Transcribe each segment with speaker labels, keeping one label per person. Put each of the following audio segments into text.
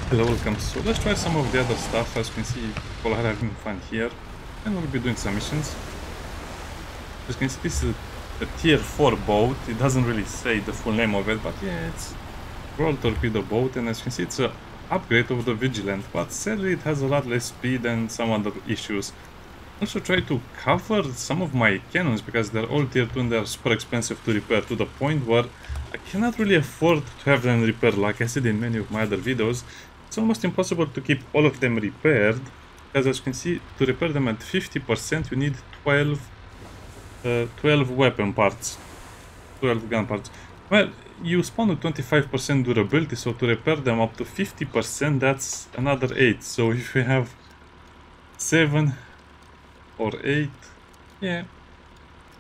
Speaker 1: Hello, welcome. So let's try some of the other stuff. As you can see, people are having fun here, and we'll be doing some missions. As you can see, this is a tier 4 boat. It doesn't really say the full name of it, but yeah, it's World Torpedo boat, and as you can see, it's an upgrade of the Vigilant, but sadly it has a lot less speed and some other issues. Also try to cover some of my cannons because they're all tier 2 and they're super expensive to repair, to the point where I cannot really afford to have them repaired. Like I said in many of my other videos, it's almost impossible to keep all of them repaired, because as you can see, to repair them at 50% you need 12 weapon parts, 12 gun parts. Well, you spawn with 25% durability, so to repair them up to 50%, that's another 8. So if you have 7 or 8, yeah.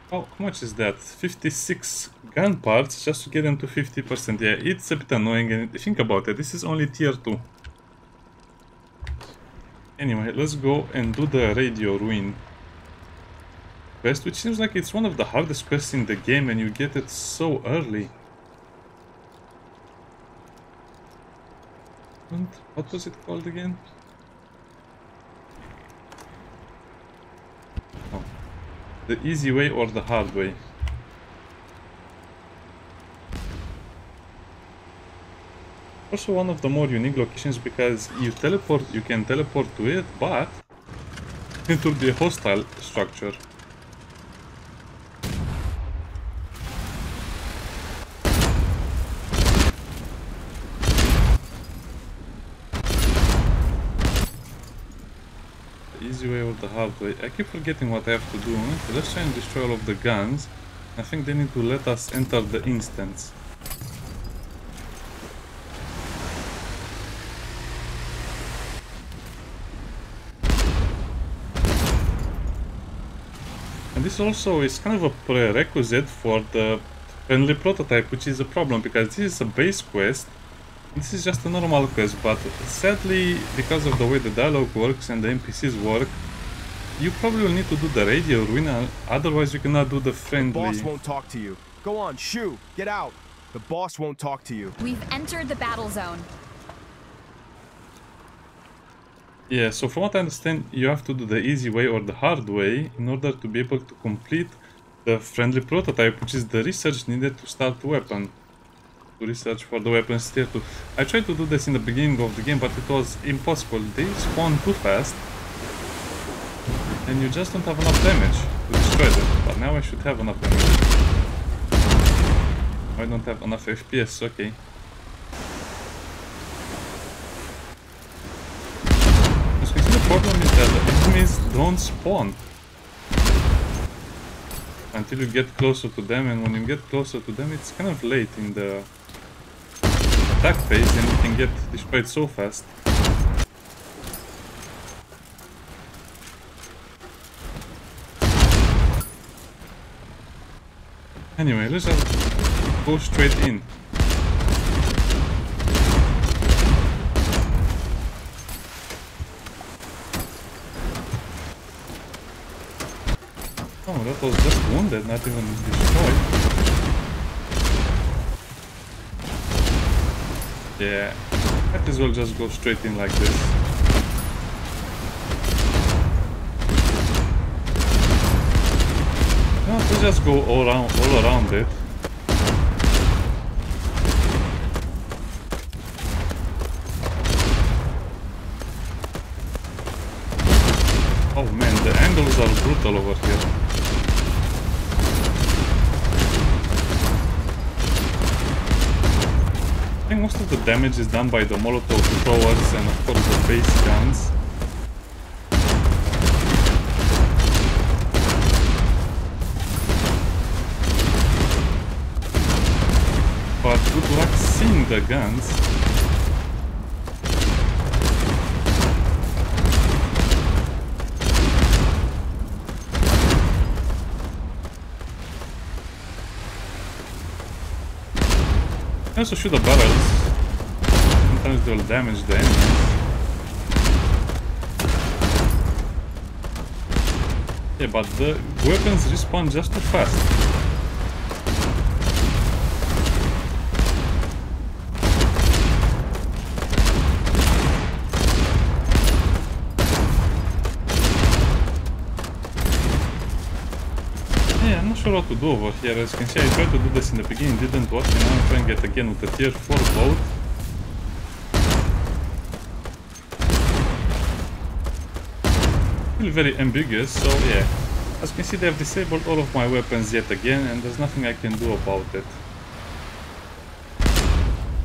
Speaker 1: Oh, how much is that? 56 gun parts just to get them to 50%. Yeah, it's a bit annoying, and think about it, this is only tier 2. Anyway, let's go and do the Radioruin quest, which seems like it's one of the hardest quests in the game, and you get it so early. And what was it called again? Oh, the easy way or the hard way? Also one of the more unique locations because you can teleport to it, but it will be a hostile structure. The easy way or the hard way? I keep forgetting what I have to do. Let's try and destroy all of the guns. I think they need to let us enter the instance. And this also is kind of a prerequisite for the friendly prototype, which is a problem because this is a base quest. This is just a normal quest, but sadly, because of the way the dialogue works and the NPCs work, you probably will need to do the Radioruin, otherwise you cannot do the friendly.
Speaker 2: The boss won't talk to you. Go on, shoo, get out. The boss won't talk to you.
Speaker 3: We've entered the battle zone.
Speaker 1: Yeah, so from what I understand, you have to do the easy way or the hard way in order to be able to complete the friendly prototype, which is the research needed to start the weapon. To research for the weapons tier 2. I tried to do this in the beginning of the game, but it was impossible. They spawn too fast, and you just don't have enough damage to destroy them. But now I should have enough damage. I don't have enough FPS, okay. The problem is that the enemies don't spawn until you get closer to them, and when you get closer to them it's kind of late in the attack phase and you can get destroyed so fast. Anyway, let's just go straight in. Oh, that was just wounded, not even destroyed. Yeah, might as well just go straight in like this. No, let's just go all around it. Oh man, the angles are brutal over here. I think most of the damage is done by the Molotov throwers and of course the base guns. But good luck seeing the guns. I also shoot the barrels. Sometimes they'll damage the enemies. Yeah, but the weapons respawn just too fast. sure what to do over here. As you can see, I tried to do this in the beginning, didn't work, and now I'm trying it again with the tier 4 boat. Still very ambiguous, so yeah. As you can see, they have disabled all of my weapons yet again, and there's nothing I can do about it.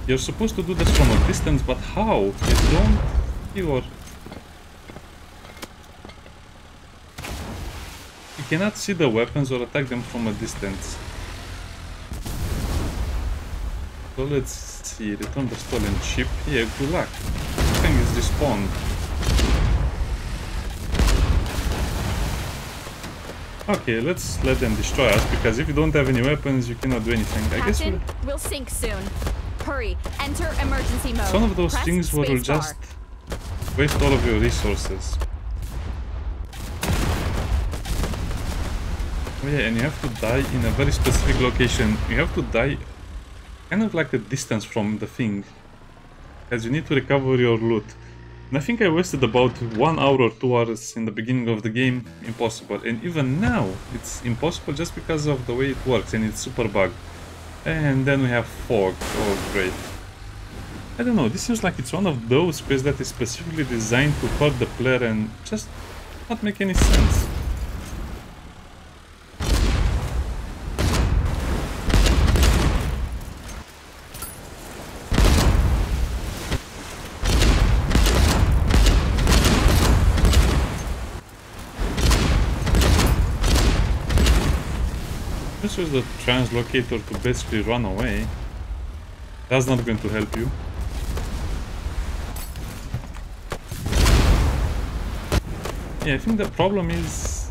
Speaker 1: You're supposed to do this from a distance, but how? You don't... You cannot see the weapons or attack them from a distance. So let's see, return the stolen ship. Yeah, good luck. This thing is respawned. Okay, let's let them destroy us, because if you don't have any weapons, you cannot do anything. I guess
Speaker 3: we'll sink soon. Hurry, enter emergency mode.
Speaker 1: It's one of those things where you'll just waste all of your resources. Oh yeah, and you have to die in a very specific location. You have to die kind of like a distance from the thing, as you need to recover your loot. And I think I wasted about 1 hour or 2 hours in the beginning of the game. Impossible. And even now, it's impossible just because of the way it works, and it's super bugged. And then we have fog. Oh, great. I don't know, this seems like it's one of those quests that is specifically designed to hurt the player and just not make any sense. This was the translocator to basically run away. That's not going to help you. Yeah, I think the problem is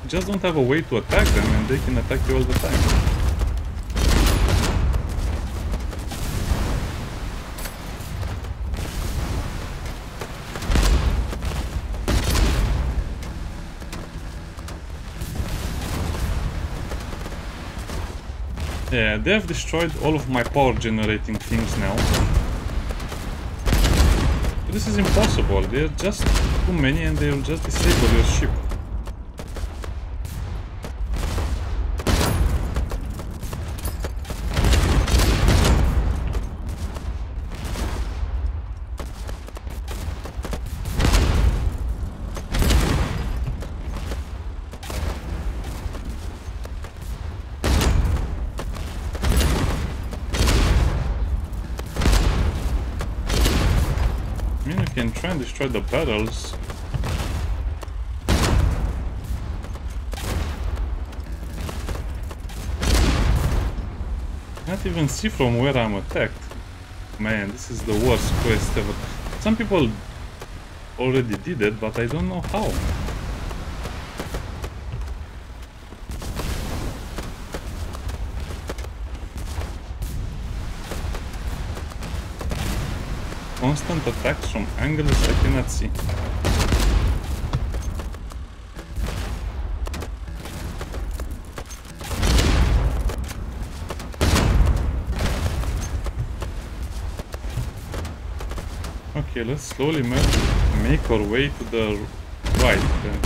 Speaker 1: you just don't have a way to attack them, and they can attack you all the time. Yeah, they have destroyed all of my power generating things now. But this is impossible, they're just too many and they'll just disable your ship. Can try and destroy the barrels. Can't even see from where I'm attacked. Man, this is the worst quest ever. Some people already did it, but I don't know how. Constant attacks from angles I cannot see. Okay, let's slowly make our way to the right then.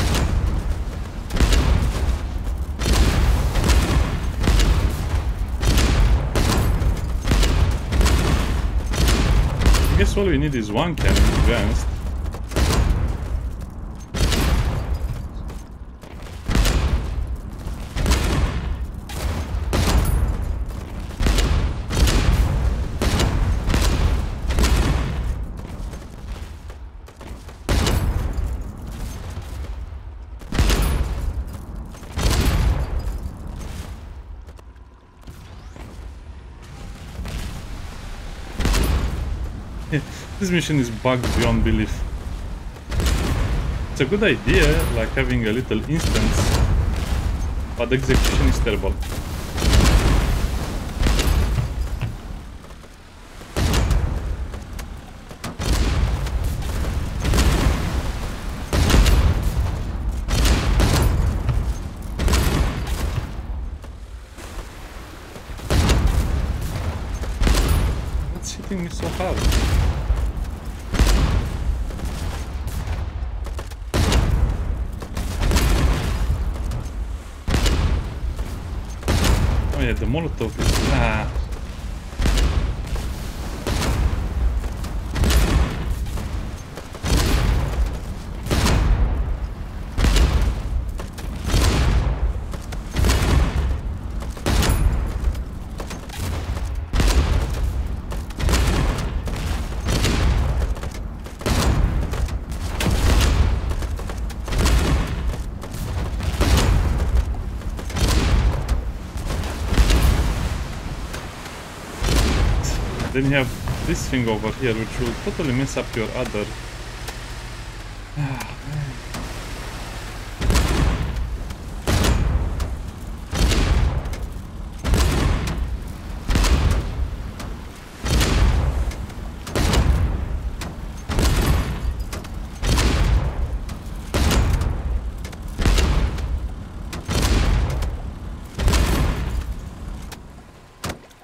Speaker 1: I guess all we need is one cannon, to be honest. This mission is bugged beyond belief. It's a good idea, like having a little instance, but the execution is terrible. What's hitting me so hard? yeah, the Molotov is... Then you have this thing over here, which will totally mess up your other...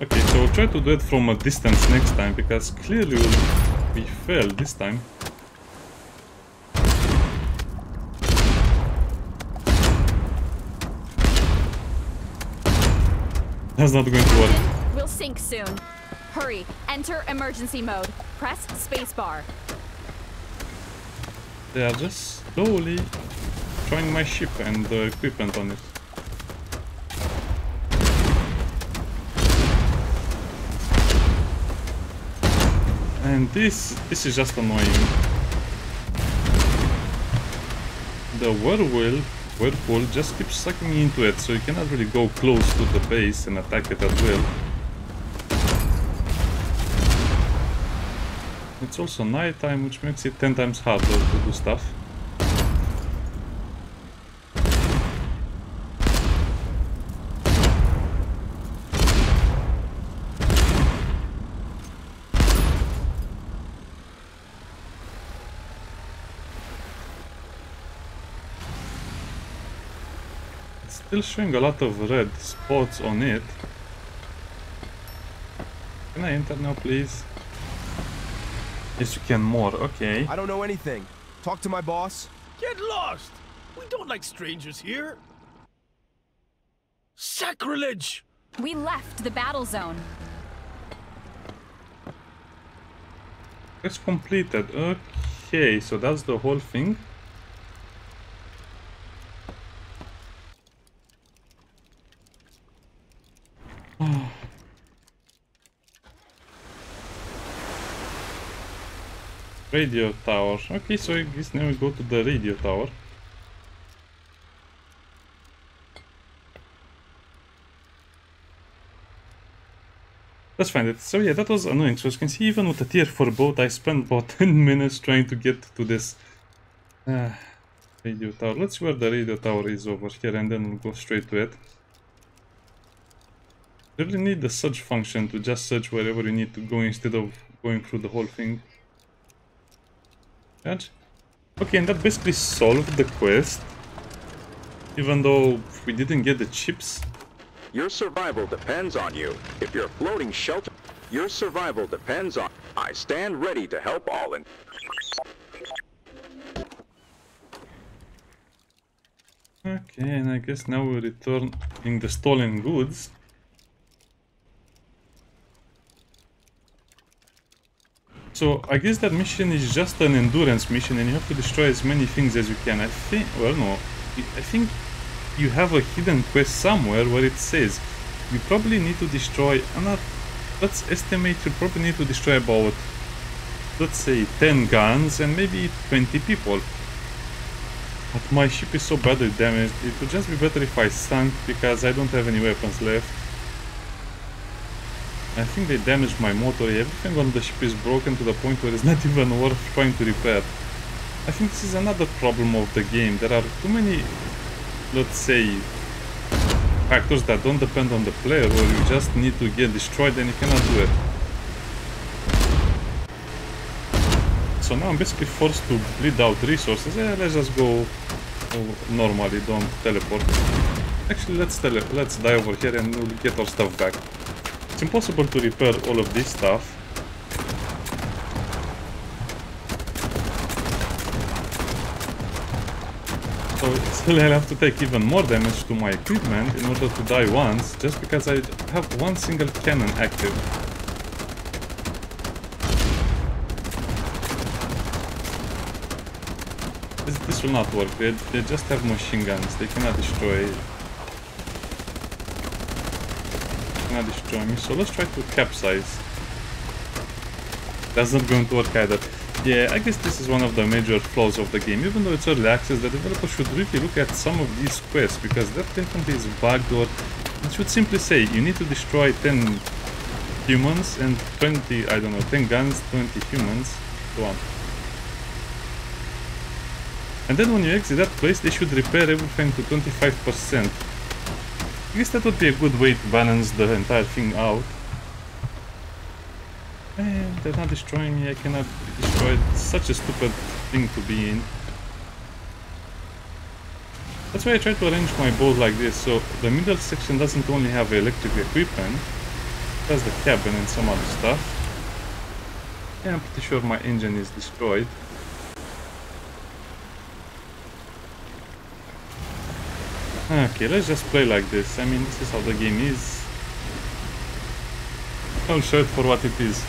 Speaker 1: Okay, so we'll try to do it from a distance next time, because clearly we failed this time. That's not going to work.
Speaker 3: We'll sink soon. Hurry, enter emergency mode. Press spacebar.
Speaker 1: They are just slowly trying my ship and the equipment on it. And this is just annoying. The whirlpool just keeps sucking me into it, so you cannot really go close to the base and attack it at will. It's also nighttime, which makes it 10 times harder to do stuff. Still showing a lot of red spots on it. Can I enter now, please? Yes, you can more. Okay.
Speaker 2: I don't know anything. Talk to my boss.
Speaker 4: Get lost! We don't like strangers here. Sacrilege!
Speaker 3: We left the battle zone.
Speaker 1: It's completed. Okay, so that's the whole thing. Radio tower. Okay, so I guess now we go to the radio tower. Let's find it. So yeah, that was annoying. So as you can see, even with the tier 4 boat, I spent about 10 minutes trying to get to this radio tower. Let's see where the radio tower is over here, and then we'll go straight to it. You really need the search function to just search wherever you need to go instead of going through the whole thing. Okay, and that basically solved the quest, even though we didn't get the chips.
Speaker 5: Your survival depends on you. If you're floating shelter, your survival depends on... I stand ready to help all in...
Speaker 1: Okay, and I guess now we return in the stolen goods. So I guess that mission is just an endurance mission, and you have to destroy as many things as you can. I think, well, no, I think you have a hidden quest somewhere where it says you probably need to destroy, let's estimate you probably need to destroy about, let's say, 10 guns and maybe 20 people. But my ship is so badly damaged, it would just be better if I sunk, because I don't have any weapons left. I think they damaged my motor. Everything on the ship is broken to the point where it's not even worth trying to repair. I think this is another problem of the game. There are too many, let's say, factors that don't depend on the player, where you just need to get destroyed and you cannot do it. So now I'm basically forced to bleed out resources. Let's just go normally, don't teleport. Actually, let's die over here and we'll get our stuff back. It's impossible to repair all of this stuff. So still I'll have to take even more damage to my equipment in order to die once, just because I have one single cannon active. This will not work. They just have machine guns. They cannot destroy me. So let's try to capsize. That's not going to work either. Yeah, I guess this is one of the major flaws of the game. Even though it's early access, the developer should really look at some of these quests, because that definitely is bugged, or it should simply say you need to destroy 10 humans and 20, I don't know, 10 guns, 20 humans, so on. And then when you exit that place, they should repair everything to 25%. I guess that would be a good way to balance the entire thing out. And they're not destroying me, I cannot be destroyed. It's such a stupid thing to be in. That's why I try to arrange my boat like this, so the middle section doesn't only have electric equipment, it has the cabin and some other stuff. And I'm pretty sure my engine is destroyed. Okay, let's just play like this. I mean, this is how the game is. I'll show it for what it is.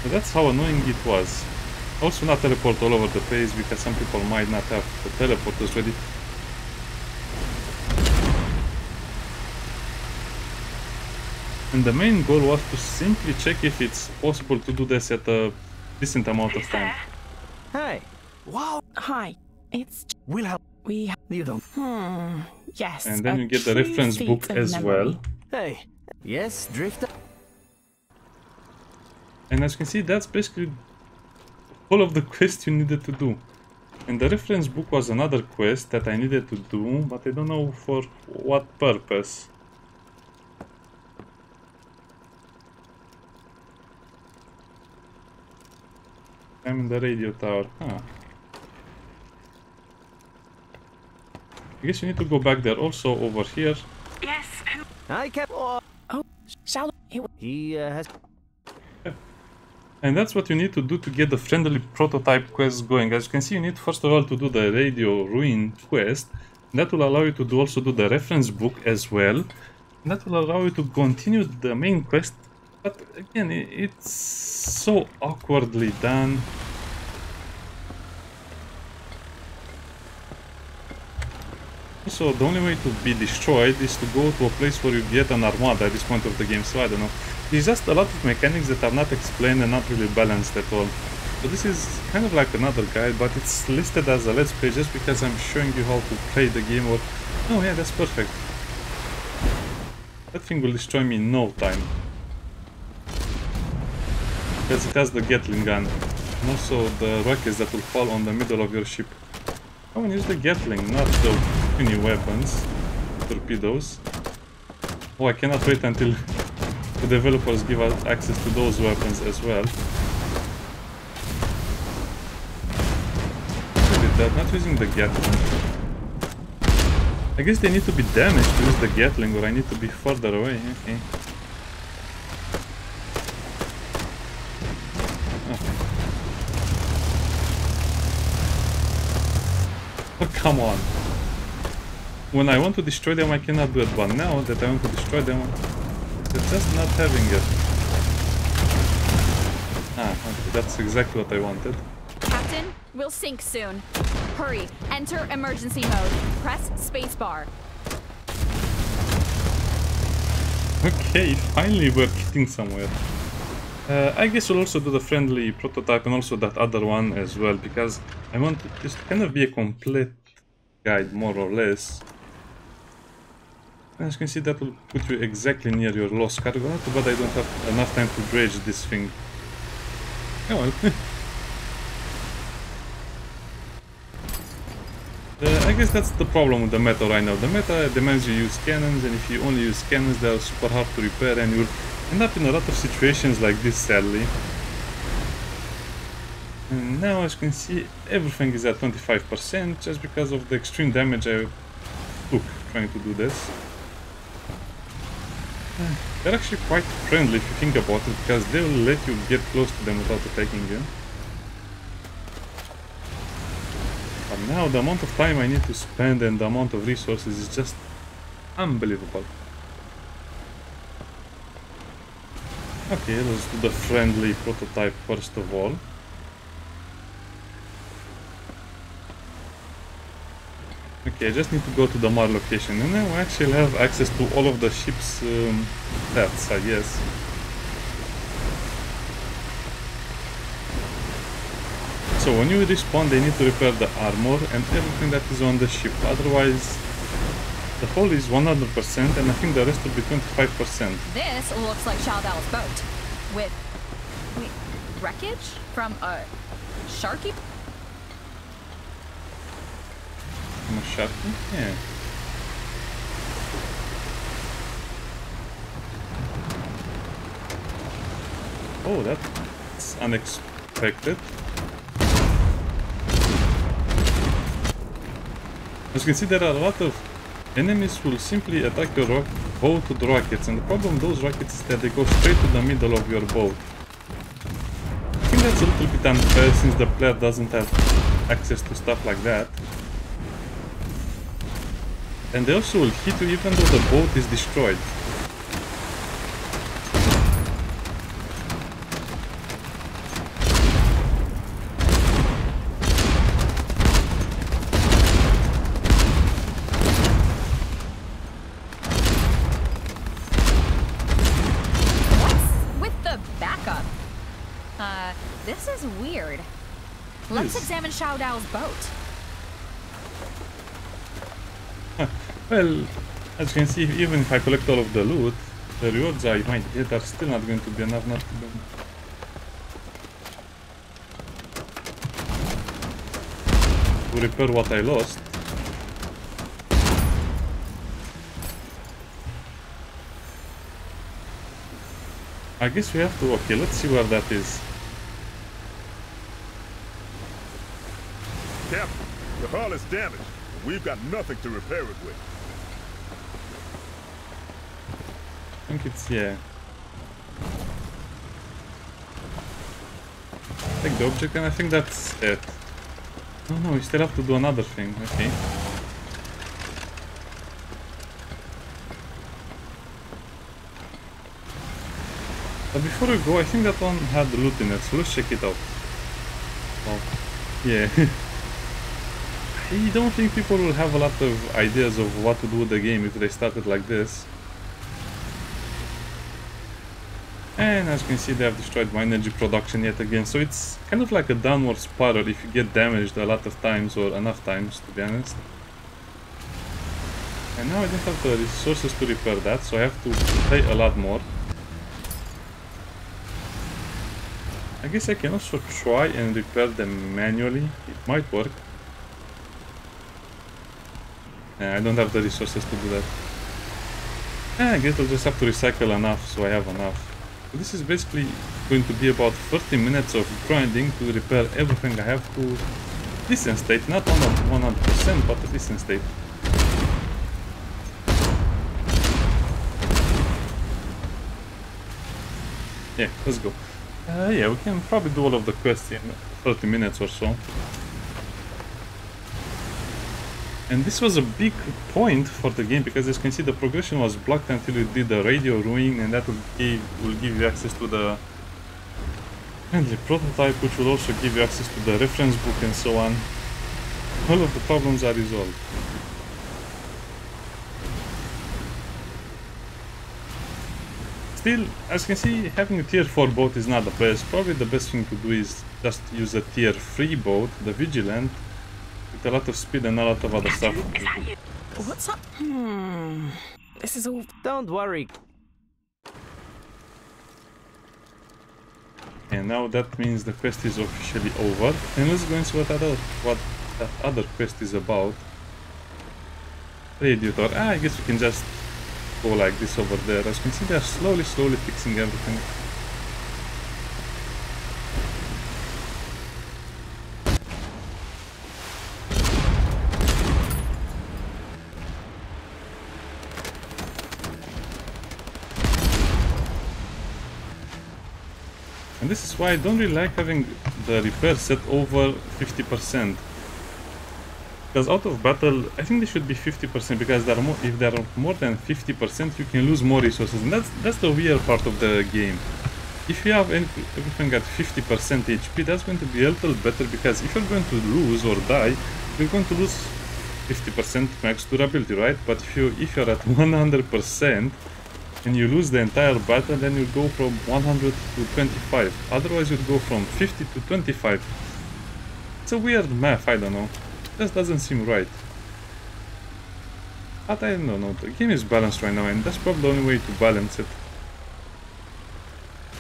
Speaker 1: So that's how annoying it was. Also not teleport all over the place, because some people might not have the teleporters ready. And the main goal was to simply check if it's possible to do this at a decent amount of time.
Speaker 6: Hey.
Speaker 7: Wow. Hi. It's...
Speaker 6: We'll help.
Speaker 7: You don't... Yes.
Speaker 1: And then you get the reference book as well.
Speaker 6: Hey. Yes, Drifter.
Speaker 1: And as you can see, that's basically all of the quests you needed to do. And the reference book was another quest that I needed to do, but I don't know for what purpose. I'm in the radio tower. Huh. I guess you need to go back there. Also over here.
Speaker 7: Yes.
Speaker 6: I kept...
Speaker 7: Oh, shall
Speaker 6: He has...
Speaker 1: And that's what you need to do to get the friendly prototype quest going. As you can see, you need first of all to do the Radioruin quest. That will allow you to also do the reference book as well. And that will allow you to continue the main quest. But again, it's so awkwardly done. So the only way to be destroyed is to go to a place where you get an armada at this point of the game, so I don't know. There's just a lot of mechanics that are not explained and not really balanced at all. So this is kind of like another guide, but it's listed as a let's play just because I'm showing you how to play the game. Or oh yeah, that's perfect. That thing will destroy me in no time. Because it has the Gatling gun. And also the rockets that will fall on the middle of your ship. I want to use the Gatling, not the puny weapons, torpedoes. Oh, I cannot wait until the developers give us access to those weapons as well. Look at that, not using the Gatling. I guess they need to be damaged to use the Gatling, or I need to be further away. Okay. Oh, come on. When I want to destroy them, I cannot do it, but now that I want to destroy them, they're just not having it. Ah, okay, that's exactly what I wanted.
Speaker 3: Captain, we'll sink soon. Hurry, enter emergency mode. Press spacebar.
Speaker 1: Okay, finally we're getting somewhere. I guess we'll also do the friendly prototype and also that other one as well, because I want this to kind of be a complete guide, more or less. As you can see, that will put you exactly near your lost cargo. Not too bad I don't have enough time to dredge this thing. Oh well. I guess that's the problem with the meta right now. The meta demands you use cannons, and if you only use cannons, they are super hard to repair, and you'll end up in a lot of situations like this, sadly. And now, as you can see, everything is at 25% just because of the extreme damage I took trying to do this. They're actually quite friendly if you think about it, because they will let you get close to them without attacking you. But now the amount of time I need to spend and the amount of resources is just unbelievable. Okay, let's do the friendly prototype first of all. Okay, I just need to go to the Mar location and now I actually have access to all of the ship's stats, I guess. So when you respawn, they need to repair the armor and everything that is on the ship. Otherwise, the hull is 100% and I think the rest will be 25%.
Speaker 3: This looks like Shaldal's boat. With... wait, wreckage? From a... sharky?
Speaker 1: From a sharky? Yeah. Oh, that's unexpected. As you can see, there are a lot of enemies who will simply attack your boat with rockets, and the problem with those rockets is that they go straight to the middle of your boat. I think that's a little bit unfair since the player doesn't have access to stuff like that. And they also will hit you even though the boat is destroyed.
Speaker 3: This is weird. Let's examine Xiao Dao's boat.
Speaker 1: Well, as you can see, even if I collect all of the loot, the rewards I might get are still not going to be enough not to repair what I lost. I guess we have to... okay, let's see where that is.
Speaker 8: Captain, the hull is damaged. We've got nothing to repair it with.
Speaker 1: I think it's... yeah. Take the object and I think that's it. Oh no, we still have to do another thing. Okay. But before we go, I think that one had loot in it, so let's check it out. Oh, yeah. I don't think people will have a lot of ideas of what to do with the game if they started like this. And as you can see, they have destroyed my energy production yet again, so it's kind of like a downward spiral if you get damaged a lot of times, or enough times to be honest. And now I don't have the resources to repair that, so I have to pay a lot more. I guess I can also try and repair them manually, it might work. I don't have the resources to do that. I guess I'll just have to recycle enough so I have enough. So this is basically going to be about 30 minutes of grinding to repair everything I have to decent state, not 100%, but a decent state. Yeah, let's go. Yeah, we can probably do all of the quests in 30 minutes or so. And this was a big point for the game, because as you can see the progression was blocked until you did the Radioruin, and that will give you access to the friendly prototype, which will also give you access to the reference book and so on. All of the problems are resolved. Still, as you can see, having a tier 4 boat is not the best. Probably the best thing to do is just use a tier 3 boat, the Vigilant, with a lot of speed and a lot of other stuff.
Speaker 7: What's up? This is all...
Speaker 6: Don't worry.
Speaker 1: And now that means the quest is officially over. And let's go and see what that other quest is about. Radiator. I guess we can just go like this over there. As you can see, they are slowly fixing everything. And this is why I don't really like having the repair set over 50%. Because out of battle, I think they should be 50% because if they are more than 50%, you can lose more resources, and that's the weird part of the game. If you have everything at 50% HP, that's going to be a little better, because if you're going to lose or die, you're going to lose 50% max durability, right? But if you're at 100% and you lose the entire battle, then you go from 100 to 25. Otherwise, you'd go from 50 to 25. It's a weird math, I don't know. Just doesn't seem right. But I don't know, the game is balanced right now, and that's probably the only way to balance it.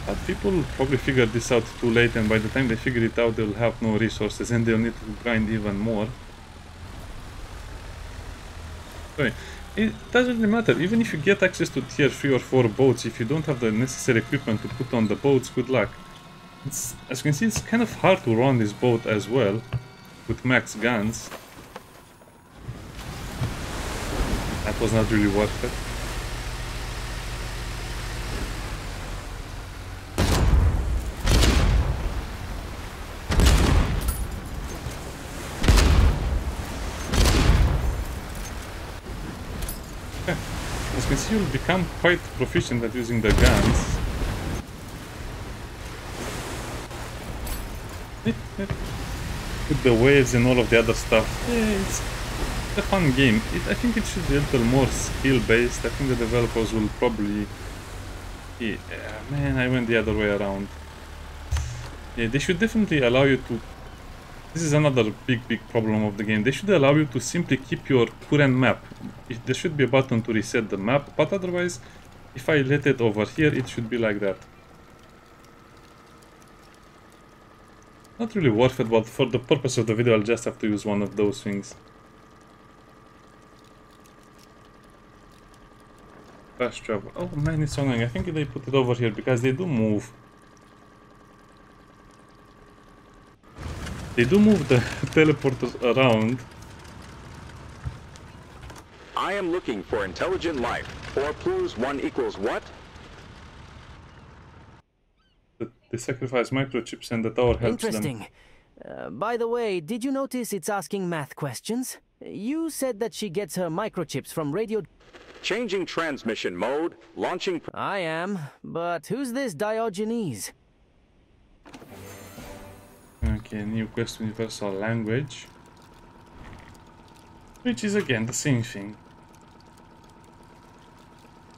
Speaker 1: But people will probably figure this out too late, and by the time they figure it out, they'll have no resources and they'll need to grind even more. Sorry. It doesn't really matter, even if you get access to tier 3 or 4 boats, if you don't have the necessary equipment to put on the boats, good luck. As you can see, it's kind of hard to run this boat as well, with max guns. That was not really worth it. As you can see, you'll become quite proficient at using the guns. With the waves and all of the other stuff. Yeah, it's a fun game. I think it should be a little more skill-based. I think the developers will probably... Yeah, man, I went the other way around. Yeah, they should definitely allow you to... This is another big problem of the game. They should allow you to simply keep your current map. There should be a button to reset the map, but otherwise, if I let it over here, it should be like that. Not really worth it, but for the purpose of the video, I'll just have to use one of those things. Fast travel. Oh man, it's so annoying. I think they put it over here because they do move. They do move the teleporters around.
Speaker 5: I am looking for intelligent life. 4 plus 1 equals what?
Speaker 1: They sacrifice microchips and the tower helps
Speaker 6: Interesting.
Speaker 1: them.
Speaker 6: By the way, did you notice it's asking math questions? You said that she gets her microchips from radio...
Speaker 5: Changing transmission mode, launching...
Speaker 6: I am, but who's this Diogenes?
Speaker 1: Okay, new quest, universal language. Which is again the same thing.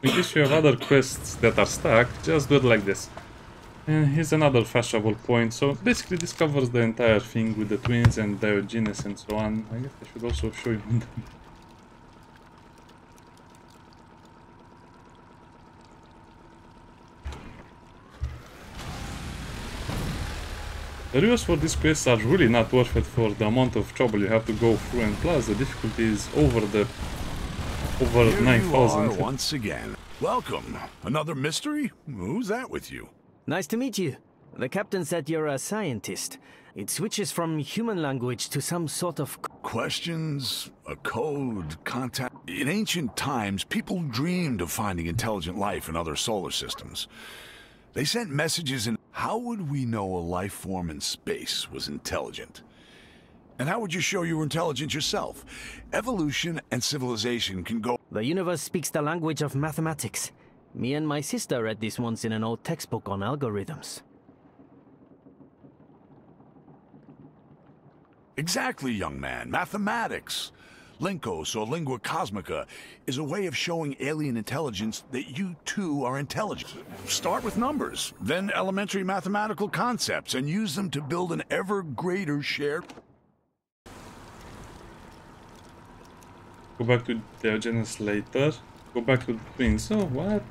Speaker 1: In case you have other quests that are stuck, just do it like this. And here's another fast travel point. So basically this covers the entire thing with the twins and Diogenes and so on. I guess I should also show you them. The rewards for these quests are really not worth it for the amount of trouble you have to go through, and plus the difficulty is over 9,000.
Speaker 8: Once again. Welcome. Another mystery? Who's that with you?
Speaker 6: Nice to meet you. The captain said you're a scientist. It switches from human language to some sort of...
Speaker 8: Questions, a code, contact... In ancient times, people dreamed of finding intelligent life in other solar systems. They sent messages in... How would we know a life form in space was intelligent? And how would you show you were intelligent yourself? Evolution and civilization can go...
Speaker 6: The universe speaks the language of mathematics. Me and my sister read this once in an old textbook on algorithms.
Speaker 8: Exactly, young man. Mathematics. Linkos, or lingua cosmica, is a way of showing alien intelligence that you too are intelligent. Start with numbers, then elementary mathematical concepts, and use them to build an ever greater shared...
Speaker 1: Go back to Diogenes later. Go back to the twins. Oh, what?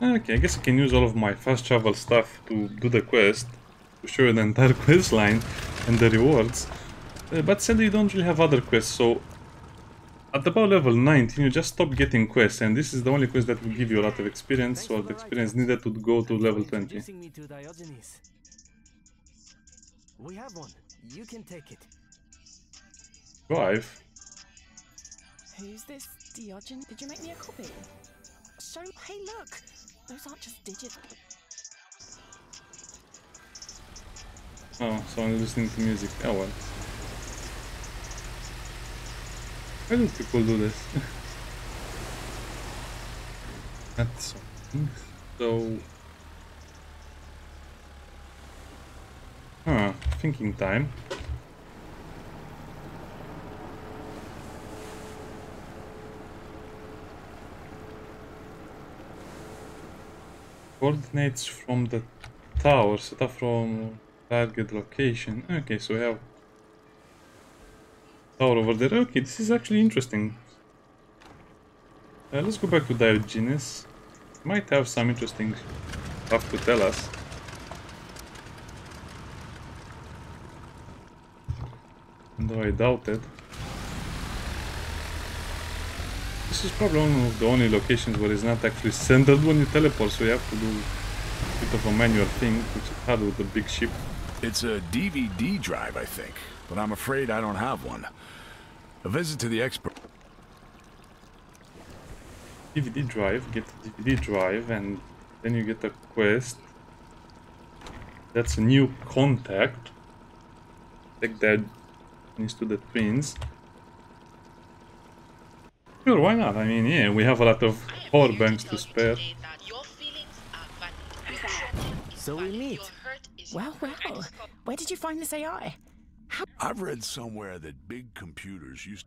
Speaker 1: Okay, I guess I can use all of my fast travel stuff to do the quest, to show you the entire quest line and the rewards. But sadly you don't really have other quests, so at about level 19 you just stop getting quests, and this is the only quest that will give you a lot of experience, so the experience needed to go to level 20.
Speaker 6: We have one. You can take it.
Speaker 1: Drive.
Speaker 7: Who's this Diogenes? Did you make me a copy? Show... Hey, look! Those aren't just digits.
Speaker 1: Oh, someone listening to music. Oh well. Why don't people do this? That's something. So... thinking time. Coordinates from the tower set up from target location. Okay, so we have tower over there. Okay, this is actually interesting. Let's go back to Diogenes. Might have some interesting stuff to tell us. Though I doubt it. This is probably one of the only locations where it's not actually centered when you teleport, so you have to do a bit of a manual thing, which is hard with the big ship.
Speaker 8: It's a DVD drive, I think, but I'm afraid I don't have one. A visit to the expert.
Speaker 1: DVD drive, get a DVD drive, and then you get a quest. That's a new contact. Take that needs to the twins. Sure, why not? I mean, yeah, we have a lot of power banks to spare.
Speaker 6: So we meet.
Speaker 7: Well, well. Where did you find this AI?
Speaker 8: I've read somewhere that big computers used...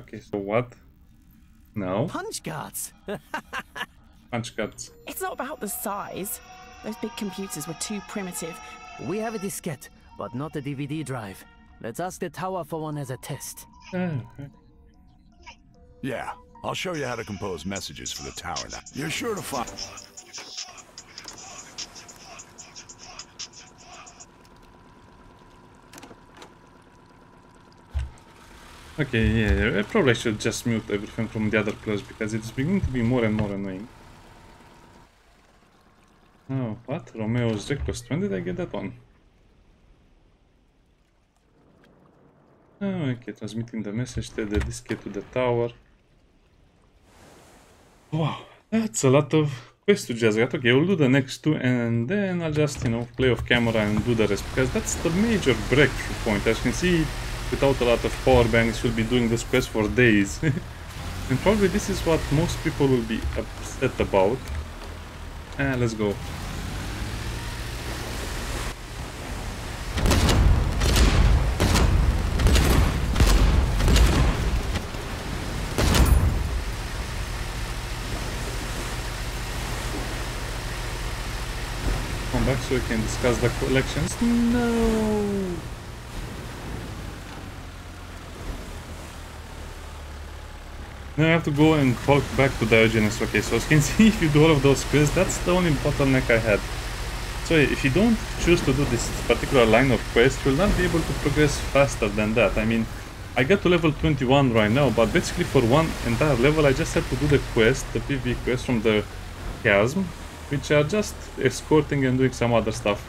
Speaker 1: Okay, so what? No?
Speaker 6: Punch cards.
Speaker 1: Punch cards.
Speaker 7: It's not about the size. Those big computers were too primitive.
Speaker 6: We have a diskette, but not a DVD drive. Let's ask the tower for one as a test.
Speaker 1: Okay.
Speaker 8: Yeah, I'll show you how to compose messages for the tower now. You're sure to find...
Speaker 1: Okay, yeah, I probably should just mute everything from the other players because it's beginning to be more and more annoying. Oh, what? Romeo's request. When did I get that one? Oh, okay, transmitting the message to the diskette to the tower. Wow, that's a lot of quests to just get. Okay, we'll do the next two and then I'll just, you know, play off camera and do the rest because that's the major breakthrough point. As you can see, without a lot of power banks, you'll be doing this quest for days. And probably this is what most people will be upset about. Let's go. Come back so we can discuss the collections. No! Now I have to go and talk back to Diogenes. Okay, so as you can see, if you do all of those quests, that's the only bottleneck I had. So if you don't choose to do this particular line of quests, you'll not be able to progress faster than that. I mean, I got to level 21 right now, but basically for one entire level I just had to do the quest, the PvE quest from the chasm, which are just escorting and doing some other stuff.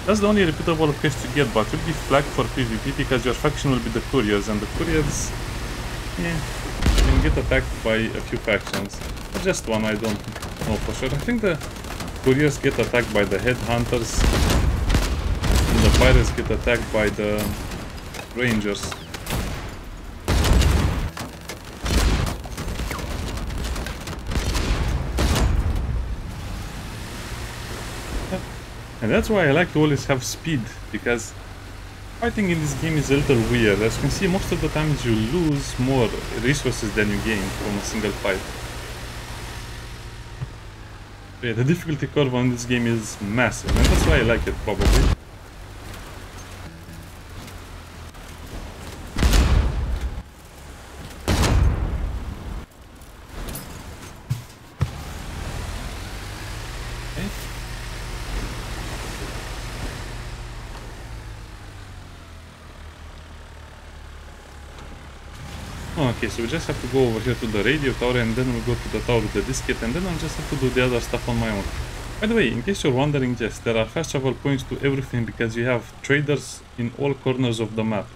Speaker 1: That's the only repeatable quest you get, but you'll be flagged for PvP because your faction will be the couriers, and the couriers, yeah, can get attacked by a few factions. Or just one, I don't know for sure. I think the couriers get attacked by the headhunters, and the pirates get attacked by the rangers. And that's why I like to always have speed, because fighting in this game is a little weird. As you can see, most of the times you lose more resources than you gain from a single fight. Yeah, the difficulty curve on this game is massive, and that's why I like it, probably. Okay, so we just have to go over here to the radio tower, and then we'll go to the tower with the diskette, and then I'll just have to do the other stuff on my own. By the way, in case you're wondering, yes, there are fast travel points to everything because you have traders in all corners of the map.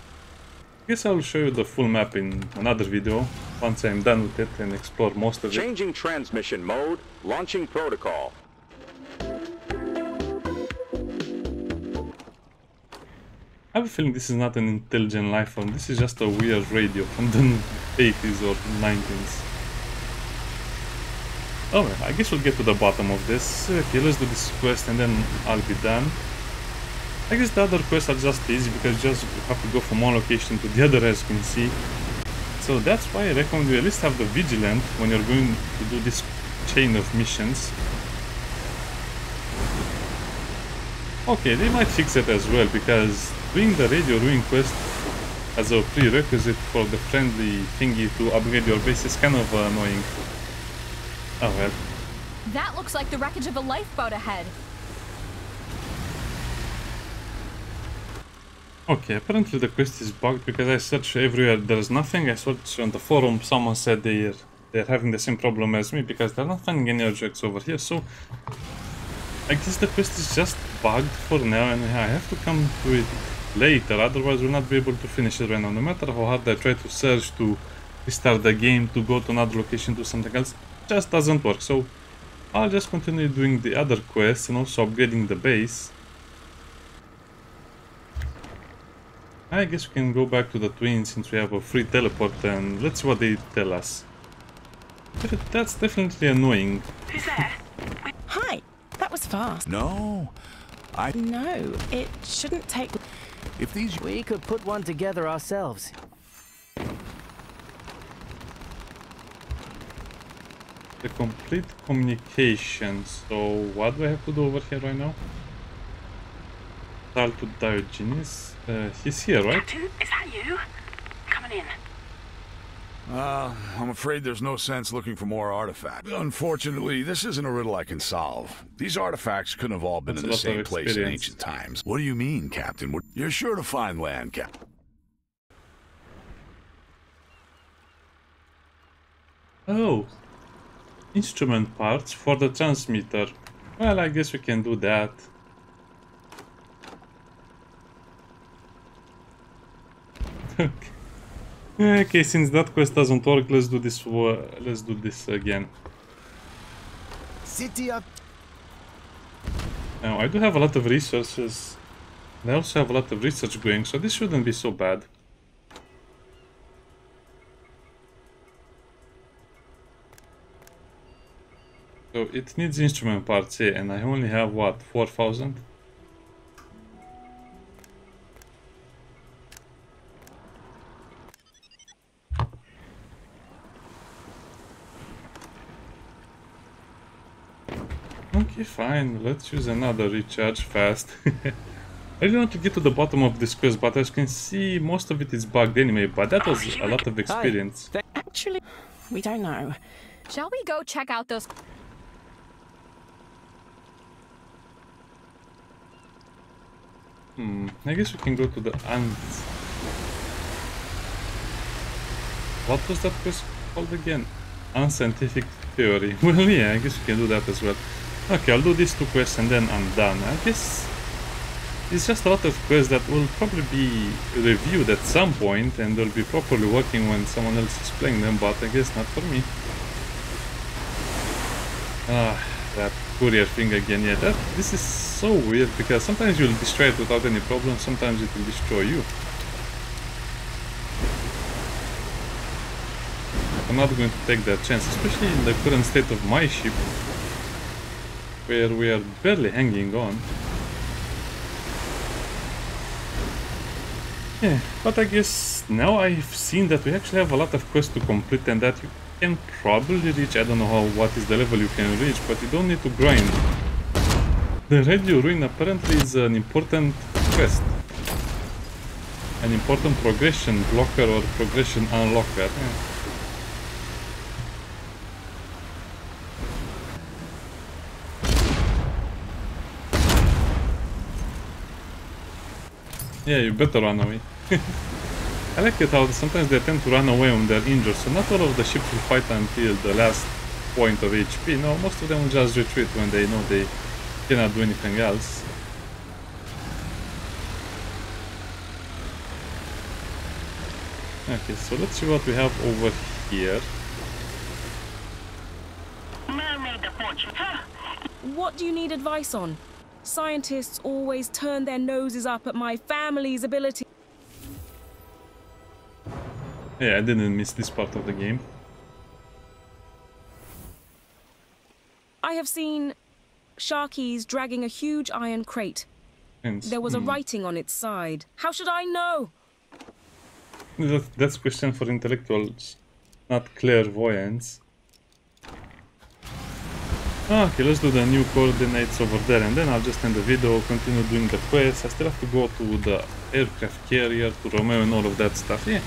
Speaker 1: I guess I'll show you the full map in another video, once I'm done with it and explore most of it.
Speaker 5: Changing transmission mode, launching protocol.
Speaker 1: I have a feeling this is not an intelligent life form. This is just a weird radio from the 80s or 90s. Oh well, I guess we'll get to the bottom of this. Okay, let's do this quest and then I'll be done. I guess the other quests are just easy because you just have to go from one location to the other, as you can see. So that's why I recommend you at least have the Vigilant when you're going to do this chain of missions. Okay, they might fix it as well, because doing the Radioruin quest as a prerequisite for the friendly thingy to upgrade your base is kind of annoying. Oh well.
Speaker 3: That looks like the wreckage of a lifeboat ahead.
Speaker 1: Okay, apparently the quest is bugged because I searched everywhere, there's nothing. I searched on the forum, someone said they're having the same problem as me because they're not finding any objects over here, so I guess the quest is just bugged for now and I have to come to it later, otherwise we'll not be able to finish it right now. No matter how hard I try to search, to restart the game, to go to another location, do something else, it just doesn't work. So I'll just continue doing the other quests and also upgrading the base. I guess we can go back to the twins since we have a free teleport and let's see what they tell us. That's definitely annoying.
Speaker 7: Who's there? Hi, that was fast.
Speaker 8: No,
Speaker 7: No, it shouldn't take...
Speaker 8: if these...
Speaker 6: We could put one together ourselves.
Speaker 1: The complete communication. So what do I have to do over here right now? Talk to Diogenes. He's here, right?
Speaker 7: Captain, is that you? Coming in.
Speaker 8: I'm afraid there's no sense looking for more artifacts. Unfortunately, this isn't a riddle I can solve. These artifacts couldn't have all been
Speaker 1: That's
Speaker 8: in
Speaker 1: a
Speaker 8: the
Speaker 1: lot of
Speaker 8: same place in
Speaker 1: experience.
Speaker 8: ancient times. What do you mean, Captain? You're sure to find land, Captain.
Speaker 1: Oh, instrument parts for the transmitter. Well, I guess we can do that. Okay, since that quest doesn't work, let's do this. Let's do this again.
Speaker 2: City up.
Speaker 1: Now I do have a lot of resources. I also have a lot of research going, so this shouldn't be so bad. So it needs instrument parts, yeah, and I only have what, 4,000? Okay, fine, let's use another recharge fast. I really want to get to the bottom of this quest, but as you can see, most of it is bugged anyway, but that was a lot of experience.
Speaker 7: Actually, we don't know.
Speaker 3: Shall we go check out those...
Speaker 1: I guess we can go to the ants. What was that quest called again? Unscientific theory. Well, yeah, I guess we can do that as well. Okay, I'll do these two quests and then I'm done. I guess it's just a lot of quests that will probably be reviewed at some point and they'll be properly working when someone else is playing them, but I guess not for me. That courier thing again. Yeah, this is so weird because sometimes you'll destroy it without any problem, sometimes it will destroy you. I'm not going to take that chance, especially in the current state of my ship, where we are barely hanging on. Yeah, but I guess now I've seen that we actually have a lot of quests to complete and that you can probably reach. I don't know what is the level you can reach, but you don't need to grind. The Radioruin apparently is an important quest. An important progression blocker or progression unlocker. Yeah, you better run away. I like it how sometimes they tend to run away when they're injured, so not all of the ships will fight until the last point of HP. No, most of them will just retreat when they know they cannot do anything else. Okay, so let's see what we have over here.
Speaker 7: What do you need advice on?
Speaker 9: Scientists always turn their noses up at my family's ability.
Speaker 1: Yeah, I didn't miss this part of the game.
Speaker 9: I have seen Sharkies dragging a huge iron crate. There was a writing on its side. How should I know?
Speaker 1: That's a question for intellectuals, not clairvoyants. Okay, let's do the new coordinates over there, and then I'll just end the video, continue doing the quest. I still have to go to the aircraft carrier, to Romeo and all of that stuff. Yeah,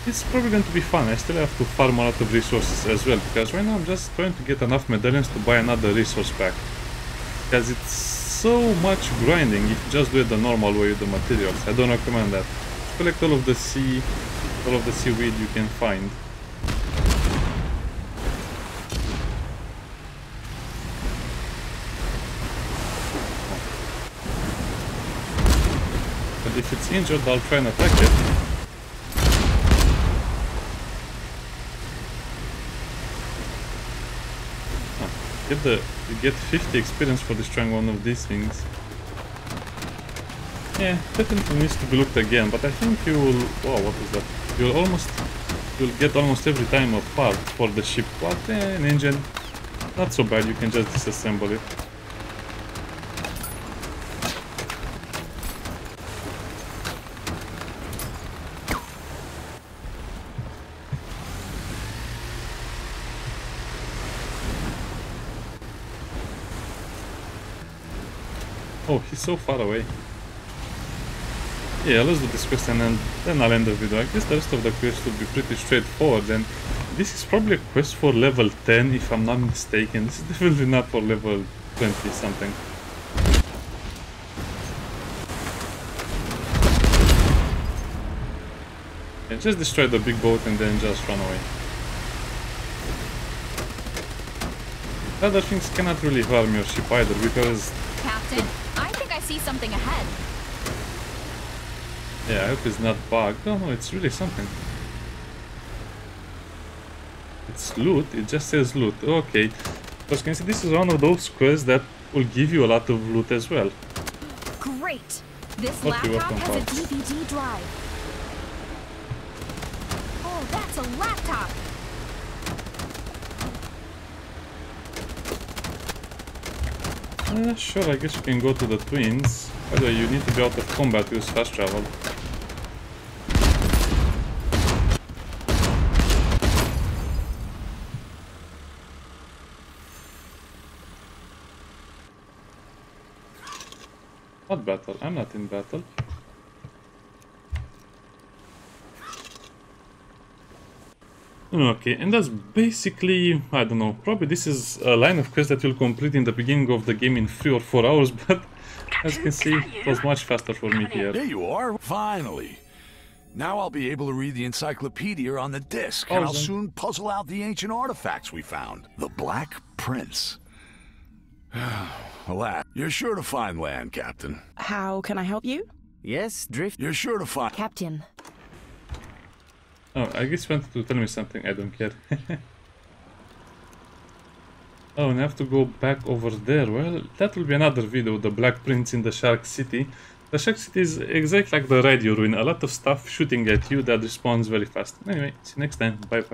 Speaker 1: it's probably going to be fun. I still have to farm a lot of resources as well, because right now I'm just trying to get enough medallions to buy another resource pack. Because it's so much grinding if you just do it the normal way with the materials. I don't recommend that. Collect all of the seaweed you can find. But if it's injured, I'll try and attack it. You get 50 experience for destroying one of these things. Yeah, definitely needs to be looked again, but I think you will... Wow, what is that? You'll get almost every time a part for the ship. What? An engine. Not so bad, you can just disassemble it. Oh, he's so far away. Yeah, let's do this quest and then I'll end the video. I guess the rest of the quest will be pretty straightforward, and this is probably a quest for level 10 if I'm not mistaken. This is definitely not for level 20 something. Yeah, just destroy the big boat and then just run away. Other things cannot really harm your ship either, because...
Speaker 3: Captain, I think I see something ahead.
Speaker 1: Yeah, I hope it's not bugged. No, it's really something. It's loot, it just says loot. Okay. Because you can see this is one of those quests that will give you a lot of loot as well.
Speaker 3: Great! This
Speaker 1: Okay,
Speaker 3: laptop
Speaker 1: welcome,
Speaker 3: has a
Speaker 1: folks.
Speaker 3: DvD drive. Oh, that's a laptop!
Speaker 1: Sure, I guess you can go to the twins. By the way, you need to be out of combat to use fast travel. What battle? I'm not in battle. Okay, and that's basically, I don't know, probably this is a line of quests that you'll complete in the beginning of the game in 3 or 4 hours, but as you can see, it was much faster for me here.
Speaker 8: There you are, finally. Now I'll be able to read the encyclopedia on the disc, and I'll
Speaker 1: Awesome.
Speaker 8: soon puzzle out the ancient artifacts we found. The Black Prince. Alas, you're sure to find land, Captain.
Speaker 7: How can I help you?
Speaker 6: Yes, Drift.
Speaker 8: You're sure to find...
Speaker 7: Captain.
Speaker 1: Oh, I guess you wanted to tell me something, I don't care. Oh, and I have to go back over there. Well, that will be another video, the Black Prince in the Shark City. The Shark City is exactly like the Radioruin, a lot of stuff shooting at you that respawns very fast. Anyway, see you next time, bye bye.